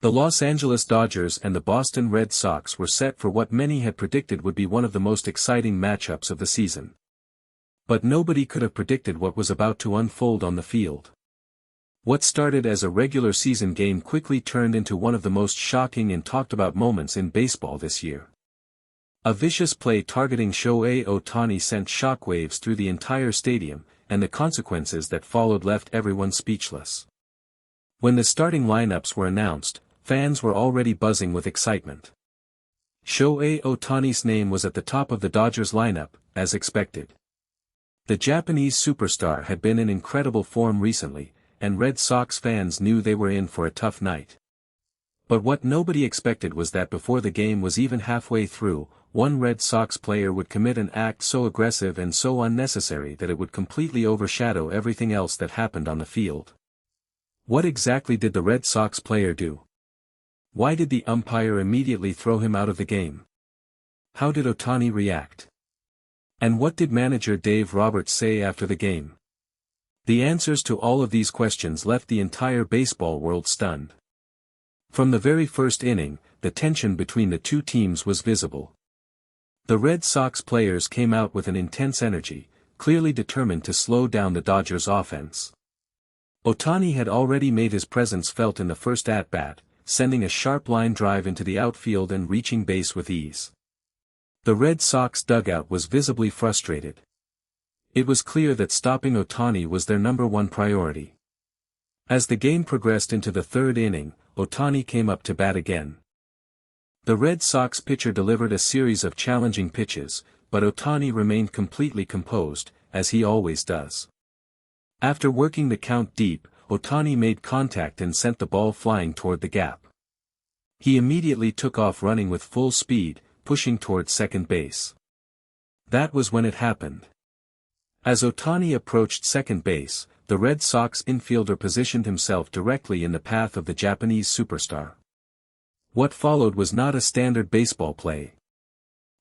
The Los Angeles Dodgers and the Boston Red Sox were set for what many had predicted would be one of the most exciting matchups of the season. But nobody could have predicted what was about to unfold on the field. What started as a regular season game quickly turned into one of the most shocking and talked about moments in baseball this year. A vicious play targeting Shohei Ohtani sent shockwaves through the entire stadium, and the consequences that followed left everyone speechless. When the starting lineups were announced, fans were already buzzing with excitement. Shohei Ohtani's name was at the top of the Dodgers lineup, as expected. The Japanese superstar had been in incredible form recently, and Red Sox fans knew they were in for a tough night. But what nobody expected was that before the game was even halfway through, one Red Sox player would commit an act so aggressive and so unnecessary that it would completely overshadow everything else that happened on the field. What exactly did the Red Sox player do? Why did the umpire immediately throw him out of the game? How did Ohtani react? And what did manager Dave Roberts say after the game? The answers to all of these questions left the entire baseball world stunned. From the very first inning, the tension between the two teams was visible. The Red Sox players came out with an intense energy, clearly determined to slow down the Dodgers' offense. Ohtani had already made his presence felt in the first at-bat, sending a sharp line drive into the outfield and reaching base with ease. The Red Sox dugout was visibly frustrated. It was clear that stopping Ohtani was their number one priority. As the game progressed into the third inning, Ohtani came up to bat again. The Red Sox pitcher delivered a series of challenging pitches, but Ohtani remained completely composed, as he always does. After working the count deep, Ohtani made contact and sent the ball flying toward the gap. He immediately took off running with full speed, pushing toward second base. That was when it happened. As Ohtani approached second base, the Red Sox infielder positioned himself directly in the path of the Japanese superstar. What followed was not a standard baseball play.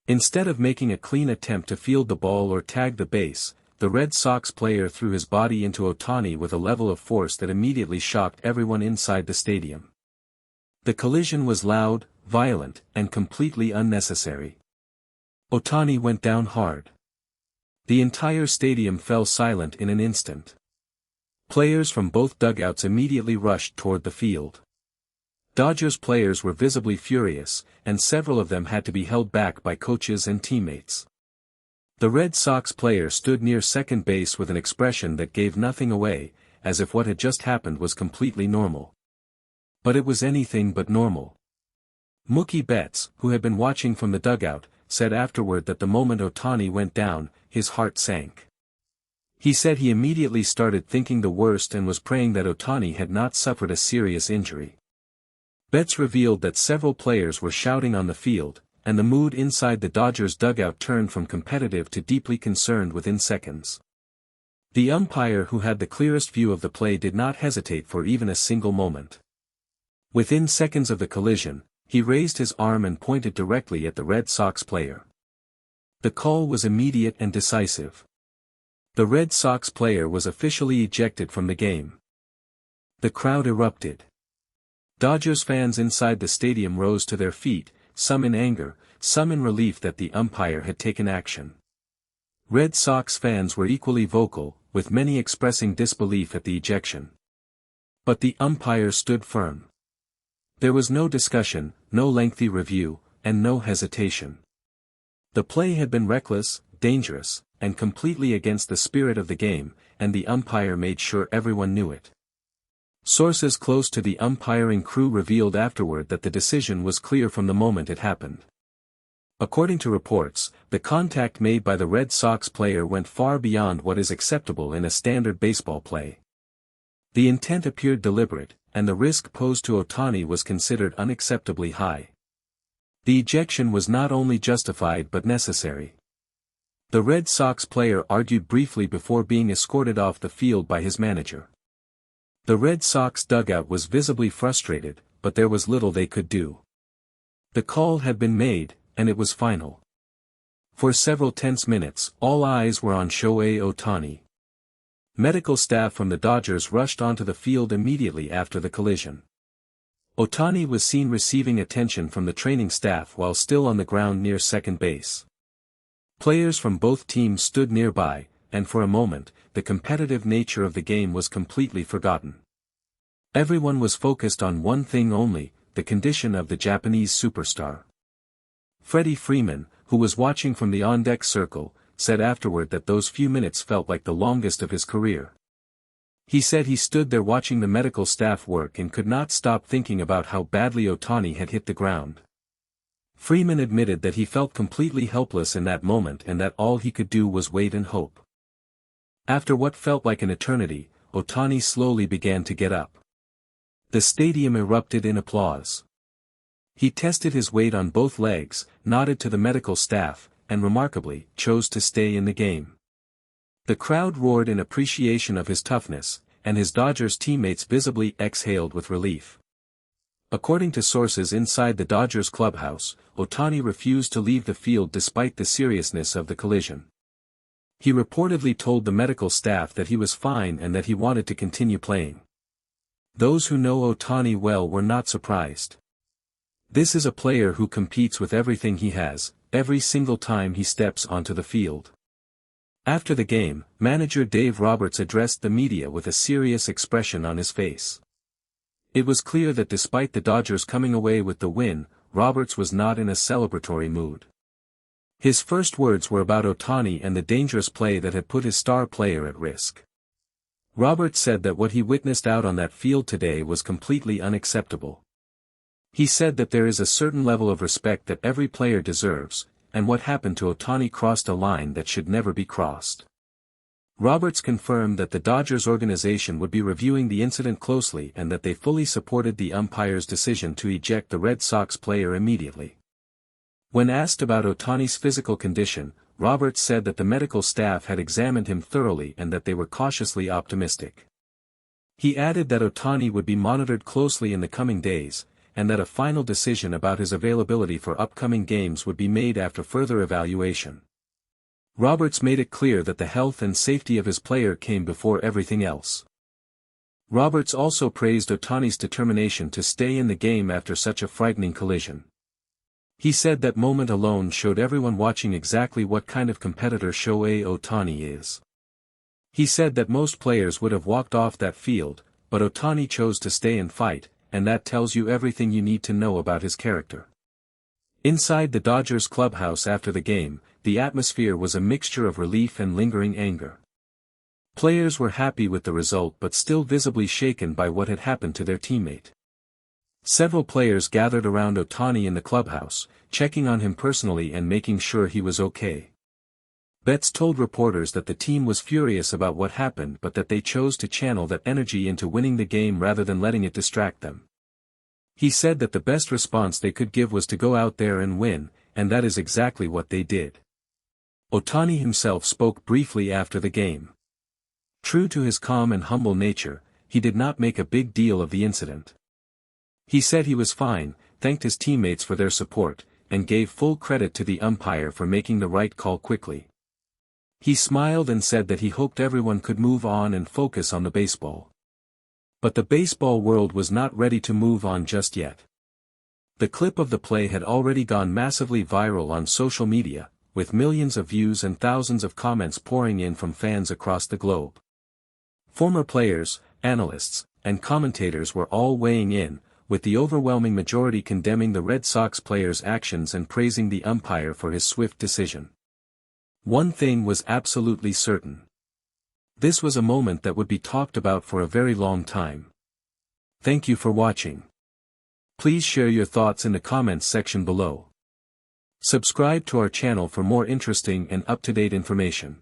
Instead of making a clean attempt to field the ball or tag the base, the Red Sox player threw his body into Ohtani with a level of force that immediately shocked everyone inside the stadium. The collision was loud, violent, and completely unnecessary. Ohtani went down hard. The entire stadium fell silent in an instant. Players from both dugouts immediately rushed toward the field. Dodgers players were visibly furious, and several of them had to be held back by coaches and teammates. The Red Sox player stood near second base with an expression that gave nothing away, as if what had just happened was completely normal. But it was anything but normal. Mookie Betts, who had been watching from the dugout, said afterward that the moment Ohtani went down, his heart sank. He said he immediately started thinking the worst and was praying that Ohtani had not suffered a serious injury. Betts revealed that several players were shouting on the field, and the mood inside the Dodgers dugout turned from competitive to deeply concerned within seconds. The umpire who had the clearest view of the play did not hesitate for even a single moment. Within seconds of the collision, he raised his arm and pointed directly at the Red Sox player. The call was immediate and decisive. The Red Sox player was officially ejected from the game. The crowd erupted. Dodgers fans inside the stadium rose to their feet, some in anger, some in relief that the umpire had taken action. Red Sox fans were equally vocal, with many expressing disbelief at the ejection. But the umpire stood firm. There was no discussion, no lengthy review, and no hesitation. The play had been reckless, dangerous, and completely against the spirit of the game, and the umpire made sure everyone knew it. Sources close to the umpiring crew revealed afterward that the decision was clear from the moment it happened. According to reports, the contact made by the Red Sox player went far beyond what is acceptable in a standard baseball play. The intent appeared deliberate, and the risk posed to Ohtani was considered unacceptably high. The ejection was not only justified but necessary. The Red Sox player argued briefly before being escorted off the field by his manager. The Red Sox dugout was visibly frustrated, but there was little they could do. The call had been made, and it was final. For several tense minutes, all eyes were on Shohei Ohtani. Medical staff from the Dodgers rushed onto the field immediately after the collision. Ohtani was seen receiving attention from the training staff while still on the ground near second base. Players from both teams stood nearby, and for a moment, the competitive nature of the game was completely forgotten. Everyone was focused on one thing only, the condition of the Japanese superstar. Freddie Freeman, who was watching from the on-deck circle, said afterward that those few minutes felt like the longest of his career. He said he stood there watching the medical staff work and could not stop thinking about how badly Ohtani had hit the ground. Freeman admitted that he felt completely helpless in that moment and that all he could do was wait and hope. After what felt like an eternity, Ohtani slowly began to get up. The stadium erupted in applause. He tested his weight on both legs, nodded to the medical staff, and remarkably, chose to stay in the game. The crowd roared in appreciation of his toughness, and his Dodgers teammates visibly exhaled with relief. According to sources inside the Dodgers clubhouse, Ohtani refused to leave the field despite the seriousness of the collision. He reportedly told the medical staff that he was fine and that he wanted to continue playing. Those who know Ohtani well were not surprised. This is a player who competes with everything he has, every single time he steps onto the field. After the game, manager Dave Roberts addressed the media with a serious expression on his face. It was clear that despite the Dodgers coming away with the win, Roberts was not in a celebratory mood. His first words were about Ohtani and the dangerous play that had put his star player at risk. Roberts said that what he witnessed out on that field today was completely unacceptable. He said that there is a certain level of respect that every player deserves, and what happened to Ohtani crossed a line that should never be crossed. Roberts confirmed that the Dodgers organization would be reviewing the incident closely and that they fully supported the umpire's decision to eject the Red Sox player immediately. When asked about Ohtani's physical condition, Roberts said that the medical staff had examined him thoroughly and that they were cautiously optimistic. He added that Ohtani would be monitored closely in the coming days, and that a final decision about his availability for upcoming games would be made after further evaluation. Roberts made it clear that the health and safety of his player came before everything else. Roberts also praised Ohtani's determination to stay in the game after such a frightening collision. He said that moment alone showed everyone watching exactly what kind of competitor Shohei Ohtani is. He said that most players would have walked off that field, but Ohtani chose to stay and fight, and that tells you everything you need to know about his character. Inside the Dodgers clubhouse after the game, the atmosphere was a mixture of relief and lingering anger. Players were happy with the result but still visibly shaken by what had happened to their teammate. Several players gathered around Ohtani in the clubhouse, checking on him personally and making sure he was okay. Betts told reporters that the team was furious about what happened but that they chose to channel that energy into winning the game rather than letting it distract them. He said that the best response they could give was to go out there and win, and that is exactly what they did. Ohtani himself spoke briefly after the game. True to his calm and humble nature, he did not make a big deal of the incident. He said he was fine, thanked his teammates for their support, and gave full credit to the umpire for making the right call quickly. He smiled and said that he hoped everyone could move on and focus on the baseball. But the baseball world was not ready to move on just yet. The clip of the play had already gone massively viral on social media, with millions of views and thousands of comments pouring in from fans across the globe. Former players, analysts, and commentators were all weighing in, with the overwhelming majority condemning the Red Sox player's actions and praising the umpire for his swift decision. One thing was absolutely certain. This was a moment that would be talked about for a very long time. Thank you for watching. Please share your thoughts in the comments section below. Subscribe to our channel for more interesting and up-to-date information.